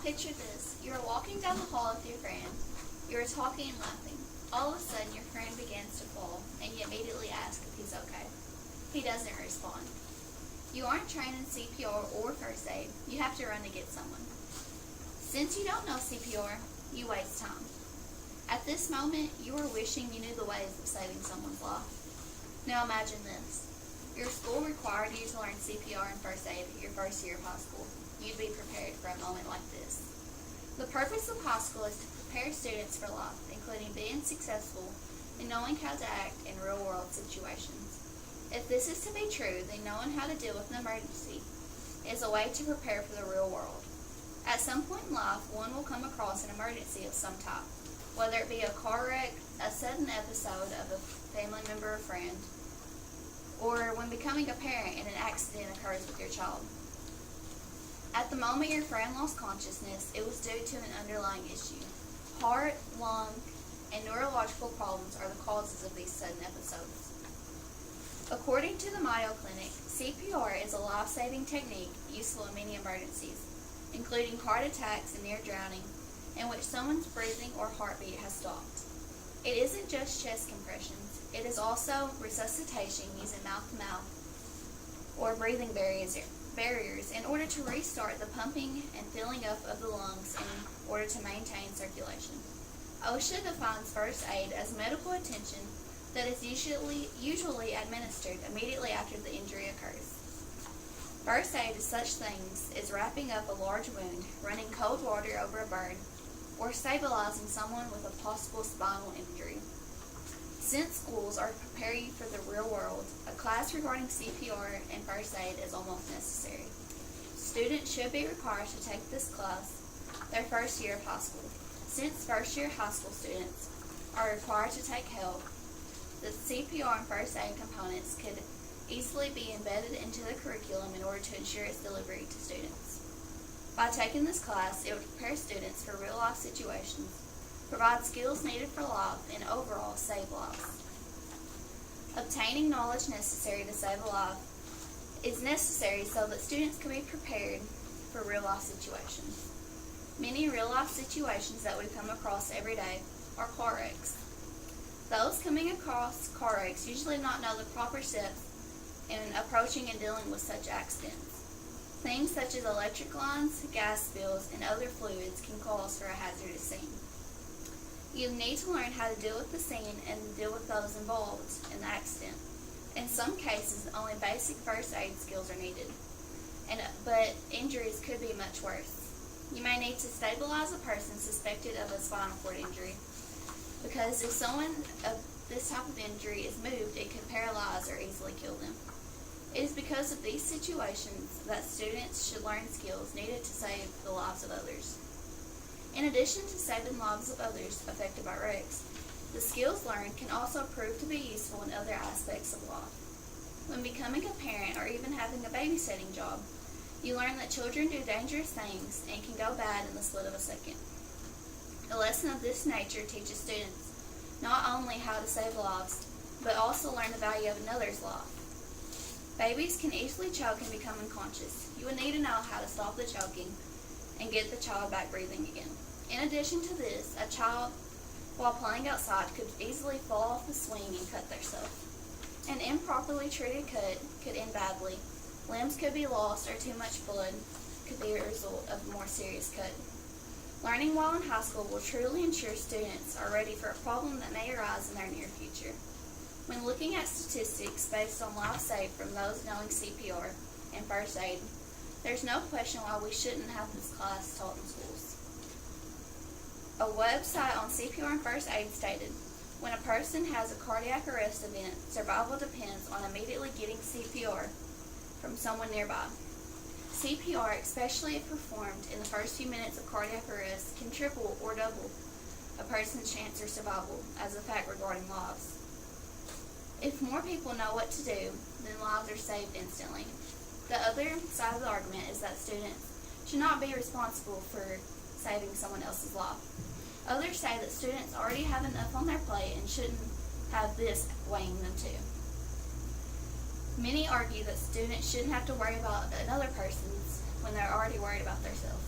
Picture this. You are walking down the hall with your friend. You are talking and laughing. All of a sudden, your friend begins to fall, and you immediately ask if he's okay. He doesn't respond. You aren't trained in CPR or first aid. You have to run to get someone. Since you don't know CPR, you waste time. At this moment, you are wishing you knew the ways of saving someone's life. Now imagine this. Your school required you to learn CPR and first aid your first year of high school. You'd be prepared for a moment like this. The purpose of high school is to prepare students for life, including being successful and knowing how to act in real-world situations. If this is to be true, then knowing how to deal with an emergency is a way to prepare for the real world. At some point in life, one will come across an emergency of some type, whether it be a car wreck, a sudden episode of a family member or friend, or when becoming a parent and an accident occurs with your child. At the moment your friend lost consciousness, it was due to an underlying issue. Heart, lung, and neurological problems are the causes of these sudden episodes. According to the Mayo Clinic, CPR is a life-saving technique useful in many emergencies, including heart attacks and near drowning, in which someone's breathing or heartbeat has stopped. It isn't just chest compressions, it is also resuscitation using mouth-to-mouth or breathing barriers in order to restart the pumping and filling up of the lungs in order to maintain circulation. OSHA defines first aid as medical attention that is usually administered immediately after the injury occurs. First aid is such things as wrapping up a large wound, running cold water over a burn, or stabilizing someone with a possible spinal injury. Since schools are to prepare you for the real world, a class regarding CPR and first aid is almost necessary. Students should be required to take this class their first year of high school. Since first year high school students are required to take health, the CPR and first aid components could easily be embedded into the curriculum in order to ensure its delivery to students. By taking this class, it would prepare students for real-life situations, provide skills needed for life, and overall save lives. Obtaining knowledge necessary to save a life is necessary so that students can be prepared for real-life situations. Many real-life situations that we come across every day are car wrecks. Those coming across car wrecks usually do not know the proper steps in approaching and dealing with such accidents. Things such as electric lines, gas spills, and other fluids can cause for a hazardous scene. You need to learn how to deal with the scene and deal with those involved in the accident. In some cases, only basic first aid skills are needed, but injuries could be much worse. You may need to stabilize a person suspected of a spinal cord injury, because if someone of this type of injury is moved, it could paralyze or easily kill them. It is because of these situations that students should learn skills needed to save the lives of others. In addition to saving lives of others affected by wrecks, the skills learned can also prove to be useful in other aspects of life. When becoming a parent or even having a babysitting job, you learn that children do dangerous things and can go bad in the split of a second. A lesson of this nature teaches students not only how to save lives, but also learn the value of another's life. Babies can easily choke and become unconscious. You will need to know how to stop the choking and get the child back breathing again. In addition to this, a child, while playing outside, could easily fall off the swing and cut themselves. An improperly treated cut could end badly. Limbs could be lost, or too much blood could be a result of a more serious cut. Learning while in high school will truly ensure students are ready for a problem that may arise in their near future. When looking at statistics based on lives saved from those knowing CPR and first aid, there's no question why we shouldn't have this class taught in schools. A website on CPR and first aid stated, when a person has a cardiac arrest event, survival depends on immediately getting CPR from someone nearby. CPR, especially if performed in the first few minutes of cardiac arrest, can triple or double a person's chance of survival as a fact regarding lives. If more people know what to do, then lives are saved instantly. The other side of the argument is that students should not be responsible for saving someone else's life. Others say that students already have enough on their plate and shouldn't have this weighing them too. Many argue that students shouldn't have to worry about another person's when they're already worried about themselves.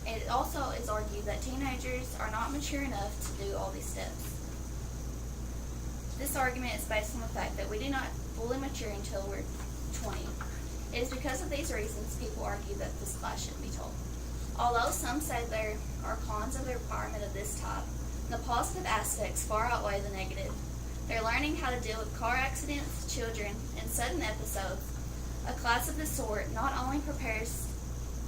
It also is argued that teenagers are not mature enough to do all these steps. This argument is based on the fact that we do not fully mature until we're 20. It is because of these reasons people argue that this class shouldn't be taught. Although some say there are cons of the requirement of this type, the positive aspects far outweigh the negative. They're learning how to deal with car accidents, children, and sudden episodes. A class of this sort not only prepares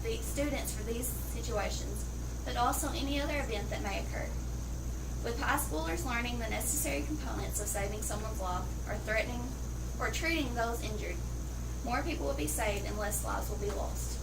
the students for these situations, but also any other event that may occur. With high schoolers learning the necessary components of saving someone's life or threatening or treating those injured, more people will be saved and less lives will be lost.